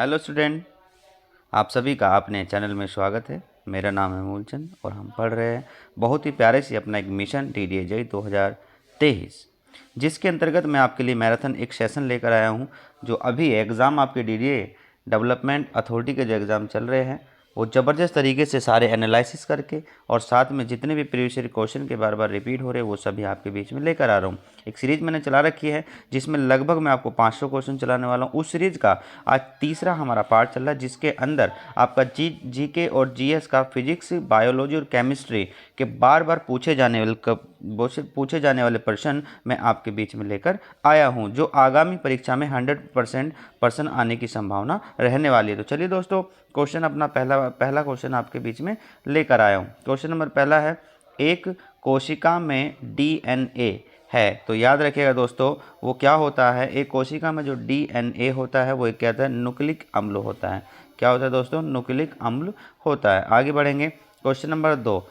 Hello student, आप सभी का अपने चैनल में स्वागत है। मेरा नाम है मूलचंद और हम पढ़ रहे हैं बहुत ही प्यारे से अपना एक मिशन DDA JEE 2023, जिसके अंतर्गत मैं आपके लिए मैराथन एक सेशन लेकर आया हूं। जो अभी एग्ज़ाम आपके DDA डेवलपमेंट अथॉरिटी के जो एग्ज़ाम चल रहे हैं वो ज़बरदस्त तरीके से सारे एनालिसिस करके और साथ में जितने भी प्रीवियस ईयर क्वेश्चन के बार बार रिपीट हो रहे हैं वो सभी आपके बीच में लेकर आ रहा हूँ। एक सीरीज़ मैंने चला रखी है जिसमें लगभग मैं आपको 500 क्वेश्चन चलाने वाला हूँ। उस सीरीज़ का आज तीसरा हमारा पार्ट चल रहा है, जिसके अंदर आपका जीके और जीएस का फिजिक्स, बायोलॉजी और केमिस्ट्री के बार बार पूछे जाने वाले प्रश्न मैं आपके बीच में लेकर आया हूं, जो आगामी परीक्षा में 100% प्रश्न आने की संभावना रहने वाली है। तो चलिए दोस्तों, क्वेश्चन अपना पहला क्वेश्चन आपके बीच में लेकर आया हूं। क्वेश्चन नंबर पहला है, एक कोशिका में DNA है। तो याद रखिएगा दोस्तों, वो क्या होता है, एक कोशिका में जो DNA होता है वो एक क्या होता है, न्यूक्लिक अम्ल होता है। क्या होता है दोस्तों, न्यूक्लिक अम्ल होता है। आगे बढ़ेंगे, क्वेश्चन नंबर 2।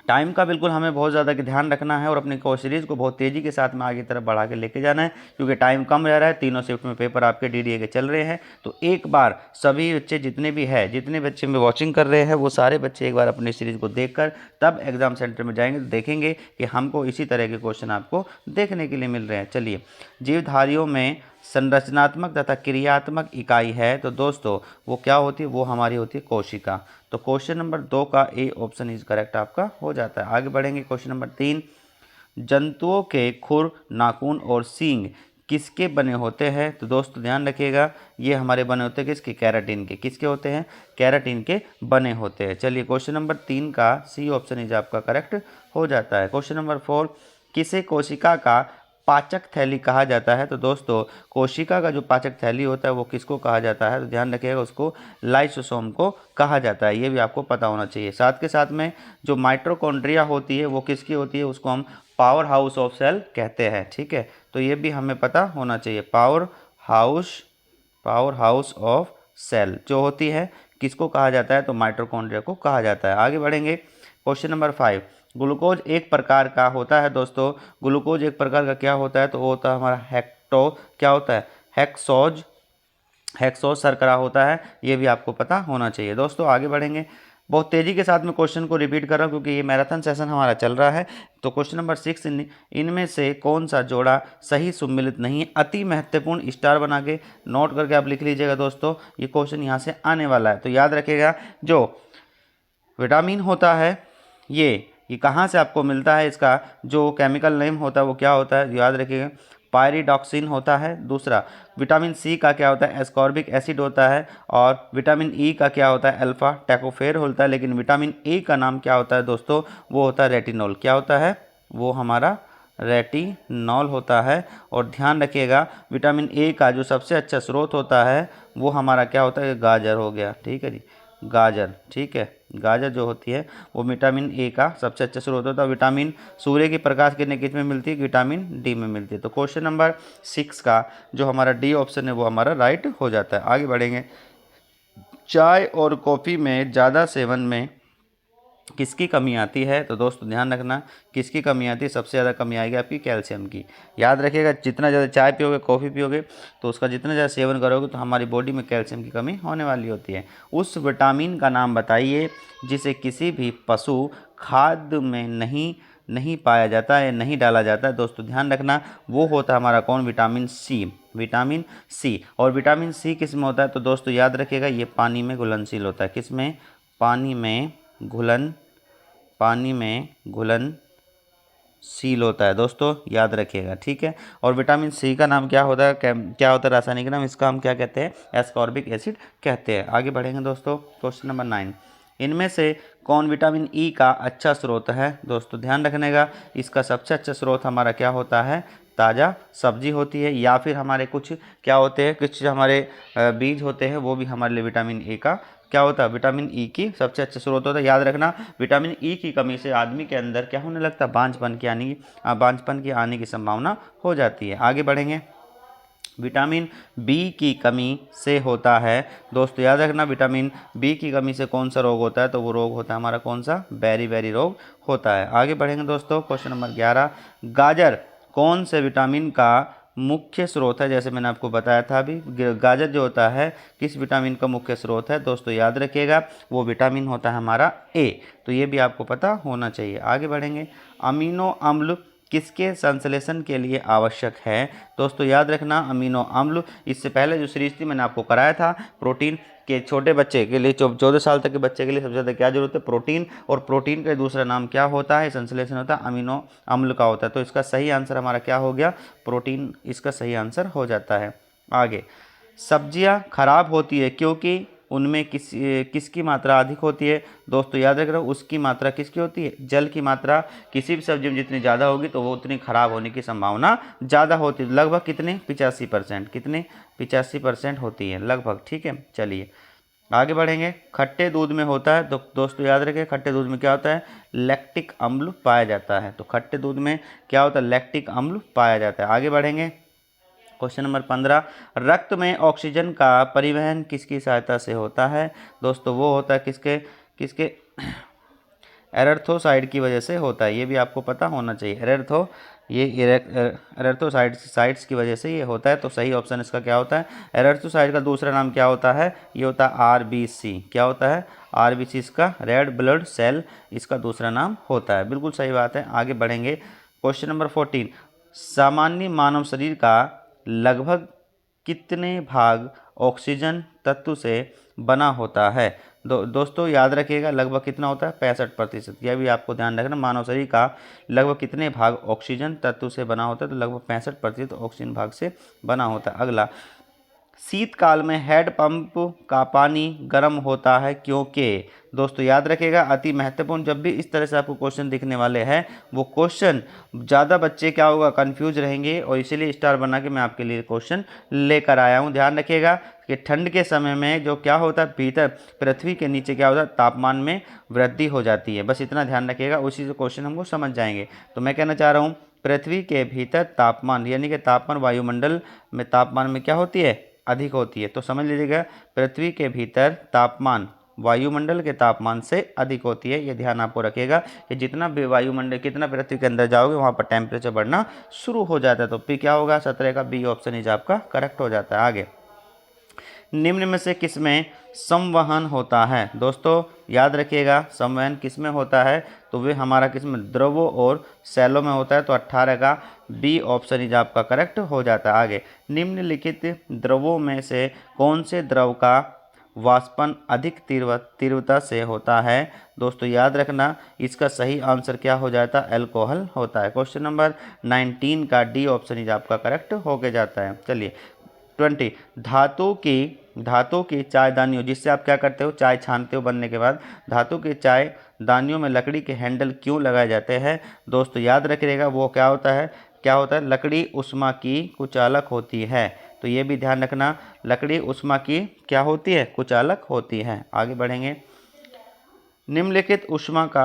टाइम का बिल्कुल हमें बहुत ज़्यादा ध्यान रखना है और अपने सीरीज़ को बहुत तेज़ी के साथ में आगे तरफ बढ़ा के लेके जाना है, क्योंकि टाइम कम रह रहा है। तीनों शिफ्ट में पेपर आपके DDA के चल रहे हैं। तो एक बार सभी बच्चे जितने बच्चे में वॉचिंग कर रहे हैं वो सारे बच्चे एक बार अपनी सीरीज़ को देखकर तब एग्ज़ाम सेंटर में जाएंगे, तो देखेंगे कि हमको इसी तरह के क्वेश्चन आपको देखने के लिए मिल रहे हैं। चलिए, जीवधारियों में संरचनात्मक तथा क्रियात्मक इकाई है, तो दोस्तों वो क्या होती है, वो हमारी होती है कोशिका। तो क्वेश्चन नंबर 2 का ए ऑप्शन इज करेक्ट आपका हो जाता है। आगे बढ़ेंगे, क्वेश्चन नंबर 3। जंतुओं के खुर, नाखून और सींग किसके बने होते हैं? तो दोस्तों ध्यान रखिएगा, ये हमारे बने होते हैं किसके, केराटिन के। किसके होते हैं, केराटिन के बने होते हैं। चलिए, क्वेश्चन नंबर 3 का सी ऑप्शन इज आपका करेक्ट हो जाता है। क्वेश्चन नंबर 4, किसे कोशिका का पाचक थैली कहा जाता है? तो दोस्तों, कोशिका का जो पाचक थैली होता है वो किसको कहा जाता है? तो ध्यान रखिएगा, उसको लाइसोसोम को कहा जाता है। ये भी आपको पता होना चाहिए। साथ के साथ में जो माइटोकॉन्ड्रिया होती है वो किसकी होती है? उसको हम पावर हाउस ऑफ सेल कहते हैं। ठीक है, तो ये भी हमें पता होना चाहिए। पावर हाउस ऑफ सेल जो होती है किसको कहा जाता है? तो माइटोकॉन्ड्रिया को कहा जाता है। आगे बढ़ेंगे, क्वेश्चन नंबर 5। ग्लूकोज एक प्रकार का होता है। दोस्तों, ग्लूकोज एक प्रकार का क्या होता है? तो वो होता है हमारा क्या होता है, हेक्सोज शर्करा होता है। ये भी आपको पता होना चाहिए। दोस्तों आगे बढ़ेंगे, बहुत तेज़ी के साथ में क्वेश्चन को रिपीट कर रहा हूँ क्योंकि ये मैराथन सेशन हमारा चल रहा है। तो क्वेश्चन नंबर 6, इनमें से कौन सा जोड़ा सही सुम्मिलित नहीं है? अति महत्वपूर्ण स्टार बना के नोट करके आप लिख लीजिएगा दोस्तों, ये क्वेश्चन यहाँ से आने वाला है। तो याद रखिएगा, जो विटामिन होता है ये कहाँ से आपको मिलता है, इसका जो केमिकल नेम होता है वो क्या होता है? याद रखिएगा, पायरिडॉक्सिन होता है। दूसरा, विटामिन सी का क्या होता है? एस्कॉर्बिक एसिड होता है। और विटामिन ई का क्या होता है? अल्फा टैकोफेर होता है। लेकिन विटामिन ए का नाम क्या होता है दोस्तों? वो होता है रेटिनॉल। क्या होता है? वो हमारा रेटिनॉल होता है। और ध्यान रखिएगा, विटामिन ए का जो सबसे अच्छा स्रोत होता है वो हमारा क्या होता है? गाजर हो गया। ठीक है जी, गाजर। ठीक है, गाजर जो होती है वो विटामिन ए का सबसे अच्छा स्रोत होता है। विटामिन सूर्य की प्रकाश किरणें किस में मिलती है? विटामिन डी में मिलती है। तो क्वेश्चन नंबर 6 का जो हमारा डी ऑप्शन है वो हमारा राइट हो जाता है। आगे बढ़ेंगे, चाय और कॉफ़ी में ज़्यादा सेवन में किसकी कमी आती है? तो दोस्तों ध्यान रखना, किसकी कमी आती है? सबसे ज़्यादा कमी आएगी आपकी कैल्शियम की। याद रखिएगा, जितना ज़्यादा चाय पियोगे, कॉफ़ी पियोगे, तो उसका जितना ज़्यादा सेवन करोगे तो हमारी बॉडी में कैल्शियम की कमी होने वाली होती है। उस विटामिन का नाम बताइए जिसे किसी भी पशु खाद्य में नहीं पाया जाता है, नहीं डाला जाता है। दोस्तों ध्यान रखना, वो होता है हमारा कौन? Vitamin C. Vitamin C. और विटामिन सी किस में होता है? तो दोस्तों याद रखिएगा, ये पानी में घुलनशील होता है। किस में? पानी में घुलनशील होता है। दोस्तों याद रखिएगा, ठीक है। और विटामिन सी का नाम क्या होता है? क्या होता है रासायनिक नाम? इसका हम क्या कहते हैं? एस्कॉर्बिक एसिड कहते हैं। आगे बढ़ेंगे दोस्तों, क्वेश्चन नंबर 9। इनमें से कौन विटामिन ई का अच्छा स्रोत है? दोस्तों ध्यान रखने का, इसका सबसे अच्छा स्रोत हमारा क्या होता है? ताज़ा सब्जी होती है, या फिर हमारे कुछ क्या होते हैं, कुछ हमारे बीज होते हैं, वो भी हमारे लिए विटामिन ए का क्या होता है? विटामिन ई की सबसे अच्छा स्रोत होता है। याद रखना, विटामिन ई की कमी से आदमी के अंदर क्या होने लगता है? बांझपन की आने की संभावना हो जाती है। आगे बढ़ेंगे, विटामिन बी की कमी से होता है। दोस्तों याद रखना, विटामिन बी की कमी से कौन सा रोग होता है? तो वो रोग होता है हमारा कौन सा? बेरी रोग होता है। आगे बढ़ेंगे दोस्तों, क्वेश्चन नंबर 11। गाजर कौन से विटामिन का मुख्य स्रोत है, जैसे मैंने आपको बताया था अभी, गाजर जो होता है किस विटामिन का मुख्य स्रोत है दोस्तों, याद रखिएगा वो विटामिन होता है हमारा ए। तो ये भी आपको पता होना चाहिए। आगे बढ़ेंगे, अमीनो अम्ल किसके संश्लेषण के लिए आवश्यक है दोस्तों, याद रखना अमीनो अम्ल, इससे पहले जो सीरीज थी मैंने आपको कराया था प्रोटीन के छोटे बच्चे के लिए, 14 साल तक के बच्चे के लिए सबसे ज़्यादा क्या जरूरत है, प्रोटीन, और प्रोटीन का दूसरा नाम क्या होता है, संश्लेषण होता है अमीनो अम्ल का होता है। तो इसका सही आंसर हमारा क्या हो गया, प्रोटीन, इसका सही आंसर हो जाता है। आगे, सब्जियां खराब होती है क्योंकि उनमें किसकी मात्रा अधिक होती है दोस्तों, याद रख रहे हो उसकी मात्रा किसकी होती है, जल की मात्रा किसी भी सब्जी में जितनी ज़्यादा होगी तो वो उतनी खराब होने की संभावना ज़्यादा होती है, लगभग कितने 85%, कितने 85% होती है लगभग। ठीक है, चलिए आगे बढ़ेंगे। खट्टे दूध में होता है तो दोस्तों याद रखें, खट्टे दूध में क्या होता है, लैक्टिक अम्ल पाया जाता है। तो खट्टे दूध में क्या होता है, लैक्टिक अम्ल पाया जाता है। आगे बढ़ेंगे, क्वेश्चन नंबर 15, रक्त में ऑक्सीजन का परिवहन किसकी सहायता से होता है दोस्तों, वो होता है किसके किसके एरेथ्रोसाइड की वजह से होता है। ये भी आपको पता होना चाहिए, एरेथ्रोसाइड्स की वजह से ये होता है। तो सही ऑप्शन इसका क्या होता है, एरेथ्रोसाइड का दूसरा नाम क्या होता है, ये होता है आरबीसी। क्या होता है, आरबीसी, इसका रेड ब्लड सेल इसका दूसरा नाम होता है। बिल्कुल सही बात है। आगे बढ़ेंगे, क्वेश्चन नंबर 14, सामान्य मानव शरीर का लगभग कितने भाग ऑक्सीजन तत्व से बना होता है दोस्तों, याद रखिएगा लगभग कितना होता है, 65%। यह भी आपको ध्यान रखना, मानव शरीर का लगभग कितने भाग ऑक्सीजन तत्व से बना होता है, तो लगभग 65% ऑक्सीजन भाग से बना होता है। अगला, शीतकाल में हेड पंप का पानी गर्म होता है क्योंकि दोस्तों याद रखिएगा, अति महत्वपूर्ण, जब भी इस तरह से आपको क्वेश्चन दिखने वाले हैं वो क्वेश्चन ज़्यादा बच्चे क्या होगा, कंफ्यूज रहेंगे, और इसीलिए स्टार बना के मैं आपके लिए क्वेश्चन लेकर आया हूँ। ध्यान रखिएगा कि ठंड के समय में जो क्या होता है, भीतर पृथ्वी के नीचे क्या होता है, तापमान में वृद्धि हो जाती है। बस इतना ध्यान रखिएगा, उसी से क्वेश्चन हमको समझ जाएंगे। तो मैं कहना चाह रहा हूँ, पृथ्वी के भीतर तापमान, यानी कि तापमान वायुमंडल में तापमान में क्या होती है, अधिक होती है। तो समझ लीजिएगा, पृथ्वी के भीतर तापमान वायुमंडल के तापमान से अधिक होती है। ये ध्यान आपको रखिएगा कि जितना भी वायुमंडल, कितना पृथ्वी के अंदर जाओगे वहाँ पर टेम्परेचर बढ़ना शुरू हो जाता है। तो पी क्या होगा, 17 का बी ऑप्शन इज आपका करेक्ट हो जाता है। आगे, निम्न में से किसमें संवहन होता है दोस्तों, याद रखिएगा संवहन किसमें होता है, तो वे हमारा किसमें, द्रवों और सेलों में होता है। तो 18 का बी ऑप्शन इज आपका करेक्ट हो जाता है। आगे, निम्नलिखित द्रवों में से कौन से द्रव का वाष्पन अधिक तीव्रता से होता है दोस्तों, याद रखना इसका सही आंसर क्या हो जाता है, एल्कोहल होता है। क्वेश्चन नंबर 19 का डी ऑप्शन इज आपका करेक्ट होके जाता है। चलिए 20, धातु की चायदानियों, जिससे आप क्या करते हो, चाय छानते हो बनने के बाद, धातु के चाय दानियों में लकड़ी के हैंडल क्यों लगाए जाते हैं दोस्तों, याद रखिएगा वो क्या होता है, लकड़ी उष्मा की कुचालक होती है। तो ये भी ध्यान रखना, लकड़ी उष्मा की क्या होती है, कुचालक होती है। आगे बढ़ेंगे, निम्नलिखित उष्मा का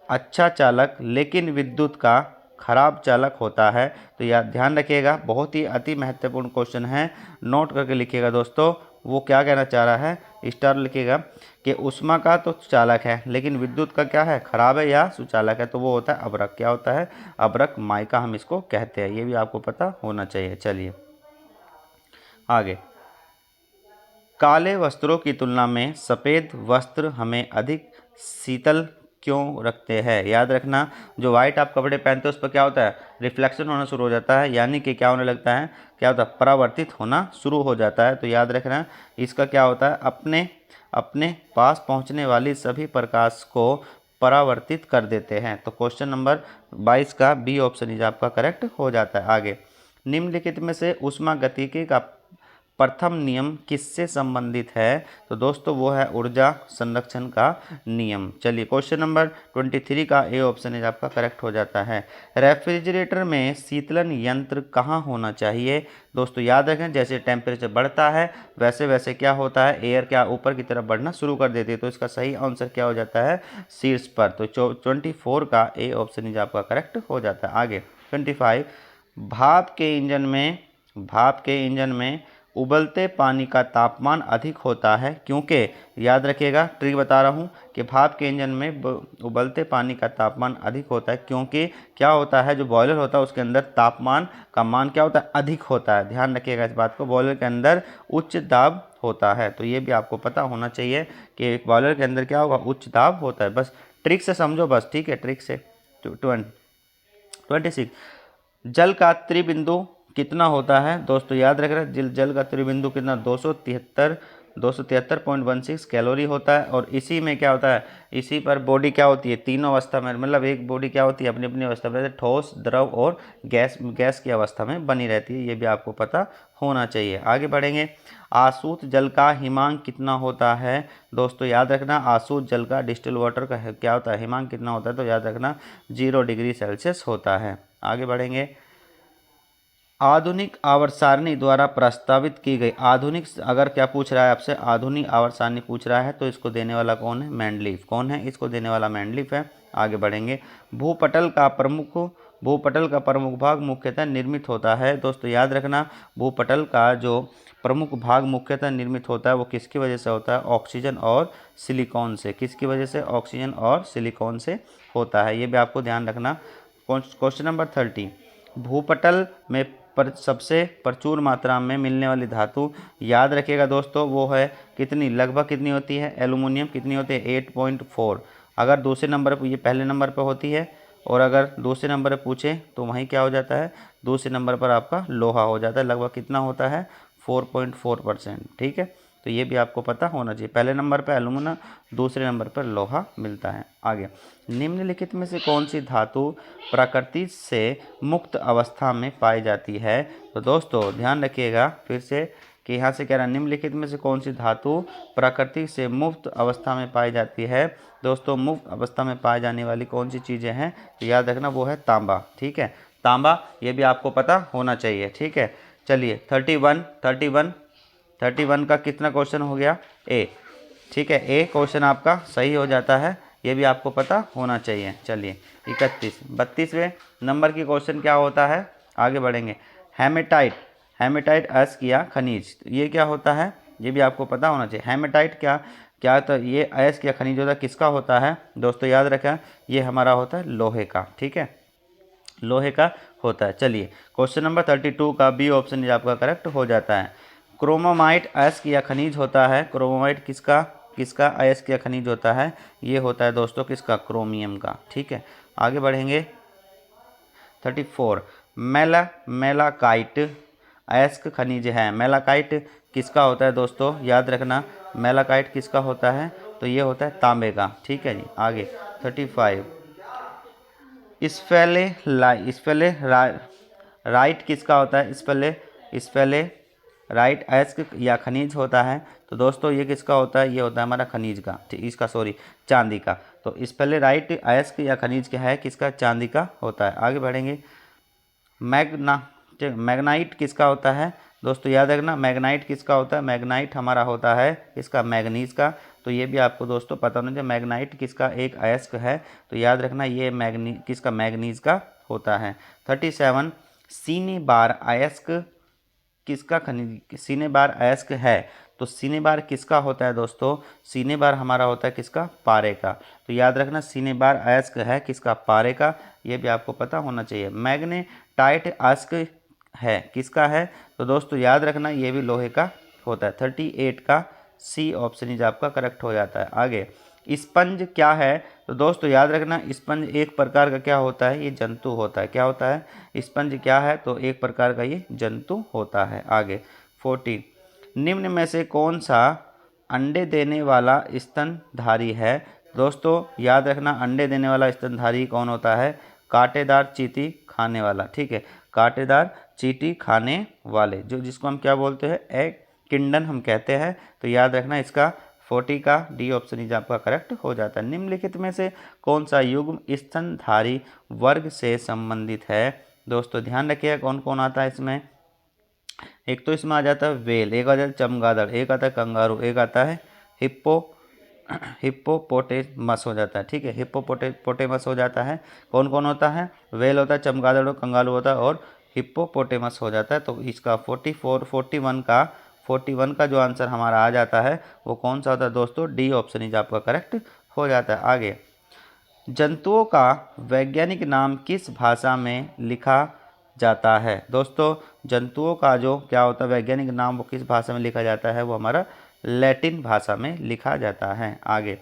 अच्छा चालक लेकिन विद्युत का खराब चालक होता है। तो याद ध्यान रखिएगा, बहुत ही अति महत्वपूर्ण क्वेश्चन है, नोट करके लिखिएगा दोस्तों। वो क्या कहना चाह रहा है, स्टार लिखिएगा कि उष्मा का तो चालक है लेकिन विद्युत का क्या है, खराब है या सुचालक है, तो वो होता है अभ्रक। क्या होता है, अभ्रक माइका हम इसको कहते हैं। ये भी आपको पता होना चाहिए। चलिए आगे, काले वस्त्रों की तुलना में सफ़ेद वस्त्र हमें अधिक शीतल क्यों रखते हैं, याद रखना जो वाइट आप कपड़े पहनते हो उस पर क्या होता है, रिफ्लेक्शन होना शुरू हो जाता है, यानी कि क्या होने लगता है, क्या होता है, परावर्तित होना शुरू हो जाता है। तो याद रखना इसका क्या होता है, अपने अपने पास पहुंचने वाली सभी प्रकाश को परावर्तित कर देते हैं। तो क्वेश्चन नंबर 22 का बी ऑप्शन इज आपका करेक्ट हो जाता है। आगे, निम्नलिखित में से ऊष्मागतिकी का प्रथम नियम किससे संबंधित है, तो दोस्तों वो है ऊर्जा संरक्षण का नियम। चलिए क्वेश्चन नंबर 23 का ए ऑप्शन इज आपका करेक्ट हो जाता है। रेफ्रिजरेटर में शीतलन यंत्र कहाँ होना चाहिए दोस्तों, याद रखें जैसे टेम्परेचर बढ़ता है वैसे वैसे क्या होता है, एयर क्या ऊपर की तरफ बढ़ना शुरू कर देती है। तो इसका सही आंसर क्या हो जाता है, शीर्ष पर। तो 24 का ए ऑप्शन इज आपका करेक्ट हो जाता है। आगे 25, भाप के इंजन में उबलते पानी का तापमान अधिक होता है क्योंकि, याद रखिएगा ट्रिक बता रहा हूँ कि भाप के इंजन में उबलते पानी का तापमान अधिक होता है क्योंकि क्या होता है, जो बॉयलर होता है उसके अंदर तापमान का मान क्या होता है, अधिक होता है। ध्यान रखिएगा इस बात को, बॉयलर के अंदर उच्च दाब होता है। तो ये भी आपको पता होना चाहिए कि बॉयलर के अंदर क्या होगा, उच्च दाब होता है। बस ट्रिक से समझो बस, ठीक है, ट्रिक से। 26 जल का त्रिबिंदु कितना होता है दोस्तों, याद रख रहे हैं, जल का त्रिबिंदु कितना, 273.16 कैलोरी होता है। और इसी में क्या होता है, इसी पर बॉडी क्या होती है, तीनों अवस्था में, मतलब एक बॉडी क्या होती है, अपनी अपनी अवस्था में, ठोस, द्रव और गैस की अवस्था में बनी रहती है। ये भी आपको पता होना चाहिए। आगे बढ़ेंगे। आसूत जल का हिमांक कितना होता है दोस्तों, याद रखना, आसूत जल का, डिस्टिल वाटर का क्या होता है, हिमांक कितना होता है, तो याद रखना 0 डिग्री सेल्सियस होता है। आगे बढ़ेंगे। आधुनिक आवर्त सारणी द्वारा प्रस्तावित की गई, आधुनिक अगर क्या पूछ रहा है आपसे, आधुनिक आवर्त सारणी पूछ रहा है, तो इसको देने वाला कौन है, मेंडलीफ। कौन है, इसको देने वाला मेंडलीफ है। आगे बढ़ेंगे। भूपटल का प्रमुख भाग मुख्यतः निर्मित होता है दोस्तों, याद रखना, भूपटल का जो प्रमुख भाग मुख्यतः निर्मित होता है वो किसकी वजह से होता है, ऑक्सीजन और सिलिकॉन से। किसकी वजह से, ऑक्सीजन और सिलिकॉन से होता है। ये भी आपको ध्यान रखना। क्वेश्चन नंबर 30, भूपटल में सबसे प्रचुर मात्रा में मिलने वाली धातु, याद रखिएगा दोस्तों, वो है कितनी, लगभग कितनी होती है, एल्यूमिनियम कितनी होती है, 8.4। अगर दूसरे नंबर पर, ये पहले नंबर पर होती है, और अगर दूसरे नंबर पर पूछे तो वहीं क्या हो जाता है, दूसरे नंबर पर आपका लोहा हो जाता है। लगभग कितना होता है, 4.4%। ठीक है, तो ये भी आपको पता होना चाहिए। पहले नंबर पर एल्यूमिनियम, दूसरे नंबर पर लोहा मिलता है। आगे, निम्नलिखित में से कौन सी धातु प्रकृति से मुक्त अवस्था में पाई जाती है, तो दोस्तों ध्यान रखिएगा फिर से कि यहाँ से कह रहा है, निम्नलिखित में से कौन सी धातु प्रकृति से मुक्त अवस्था में पाई जाती है। दोस्तों मुक्त अवस्था में पाई जाने वाली कौन सी चीज़ें हैं, तो याद रखना वो है तांबा। ठीक है, तांबा, ये भी आपको पता होना चाहिए। ठीक है, चलिए 31 का कितना क्वेश्चन हो गया, ए। ठीक है, ए क्वेश्चन आपका सही हो जाता है, ये भी आपको पता होना चाहिए। चलिए 32वें नंबर की क्वेश्चन क्या होता है, आगे बढ़ेंगे। हेमेटाइट अयस्क खनिज, ये क्या होता है, ये भी आपको पता होना चाहिए। हेमेटाइट क्या तो ये अयस्क या खनिज होता है, किसका होता है दोस्तों, याद रखें, ये हमारा होता है लोहे का। ठीक है, लोहे का होता है। चलिए क्वेश्चन नंबर 32 का बी ऑप्शन ये आपका करेक्ट हो जाता है। क्रोमोमाइट अयस्क या खनिज होता है, क्रोमोमाइट किसका अयस्क या खनिज होता है, ये होता है दोस्तों किसका, क्रोमियम का। ठीक है, आगे बढ़ेंगे। 34 मेलाकाइट अयस्क खनिज है। मेलाकाइट किसका होता है दोस्तों, याद रखना, मेलाकाइट किसका होता है, तो ये होता है तांबे का। ठीक है जी, आगे 35 राइट किसका होता है, स्पेले राइट अयस्क या खनिज होता है, तो दोस्तों ये किसका होता है, ये होता है हमारा खनिज का, ठीक, इसका सॉरी चांदी का। तो स्पेले राइट अयस्क या खनिज क्या है, किसका, चांदी का होता है। आगे बढ़ेंगे। मैग्नाइट किसका होता है दोस्तों, याद रखना, मैग्नाइट किसका होता है, मैग्नाइट हमारा होता है इसका, मैग्नीज का। तो ये भी आपको दोस्तों पता होना चाहिए, मैग्नाइट किसका एक अयस्क है, तो याद रखना ये किसका, मैग्नीज का होता है। 37 सीनी बार अयस्क किसका खनिज, सीने बार अयस्क है, तो सीने बार किसका होता है दोस्तों, सीने बार हमारा होता है किसका, पारे का। तो याद रखना सीने बार अयस्क है किसका, पारे का, ये भी आपको पता होना चाहिए। मैग्नेटाइट अयस्क है किसका है, तो दोस्तों याद रखना ये भी लोहे का होता है। 38 का सी ऑप्शन इज आपका करेक्ट हो जाता है। आगे, स्पंज क्या है, तो दोस्तों याद रखना स्पंज एक प्रकार का क्या होता है, ये जंतु होता है। क्या होता है, स्पंज क्या है, तो एक प्रकार का ये जंतु होता है। आगे 40 निम्न में से कौन सा अंडे देने वाला स्तनधारी है, दोस्तों याद रखना अंडे देने वाला स्तनधारी कौन होता है, कांटेदार चींटी खाने वाला। ठीक है, कांटेदार चींटी खाने वाले, जो जिसको हम क्या बोलते हैं, एग किंडन हम कहते हैं। तो याद रखना इसका 40 का डी ऑप्शन इज आपका करेक्ट हो जाता है। निम्नलिखित में से कौन सा युग्म स्तनधारी वर्ग से संबंधित है, दोस्तों ध्यान रखिएगा कौन कौन आता है इसमें। एक तो इसमें आ जाता है वेल, एक आता है चमगादड़, एक आता है कंगारू, एक आता है हिप्पोपोटेमस हो जाता है। ठीक है, हिप्पोपोटेमस हो जाता है। कौन कौन होता है, वेल होता है, चमगादड़ और कंगारू होता है, और हिप्पोपोटेमस हो जाता है। तो इसका 41 का जो आंसर हमारा आ जाता है वो कौन सा होता है दोस्तों? डी ऑप्शन इज आपका करेक्ट हो जाता है। आगे, जंतुओं का वैज्ञानिक नाम किस भाषा में लिखा जाता है? दोस्तों जंतुओं का जो क्या होता है वैज्ञानिक नाम, वो किस भाषा में लिखा जाता है? वो हमारा लैटिन भाषा में लिखा जाता है। आगे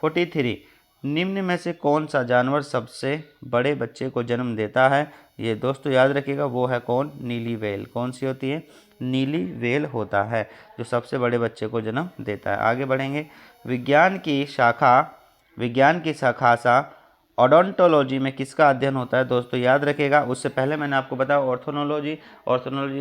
43, निम्न में से कौन सा जानवर सबसे बड़े बच्चे को जन्म देता है? ये दोस्तों याद रखिएगा, वो है कौन? नीली व्हेल। कौन सी होती है? नीली व्हेल होता है जो सबसे बड़े बच्चे को जन्म देता है। आगे बढ़ेंगे, विज्ञान की शाखा ओडोंटोलॉजी में किसका अध्ययन होता है? दोस्तों याद रखिएगा, उससे पहले मैंने आपको बताया ऑर्थोनोलॉजी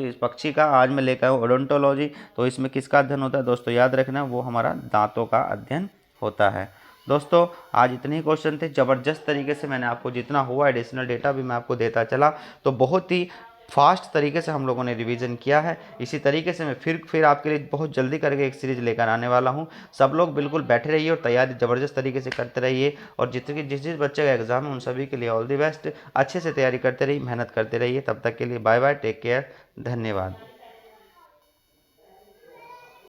इस पक्षी का, आज मैं लेकर आया ओडोंटोलॉजी। तो इसमें किसका अध्ययन होता है दोस्तों? याद रखना, वो हमारा दांतों का अध्ययन होता है। दोस्तों आज इतने ही क्वेश्चन थे। ज़बरदस्त तरीके से मैंने आपको जितना हुआ एडिशनल डेटा भी मैं आपको देता चला। तो बहुत ही फास्ट तरीके से हम लोगों ने रिवीजन किया है। इसी तरीके से मैं फिर आपके लिए बहुत जल्दी करके एक सीरीज लेकर आने वाला हूं। सब लोग बिल्कुल बैठे रहिए और तैयारी ज़बरदस्त तरीके से करते रहिए। और जिस बच्चे का एग्जाम है उन सभी के लिए ऑल द बेस्ट। अच्छे से तैयारी करते रहिए, मेहनत करते रहिए। तब तक के लिए बाय बाय, टेक केयर, धन्यवाद।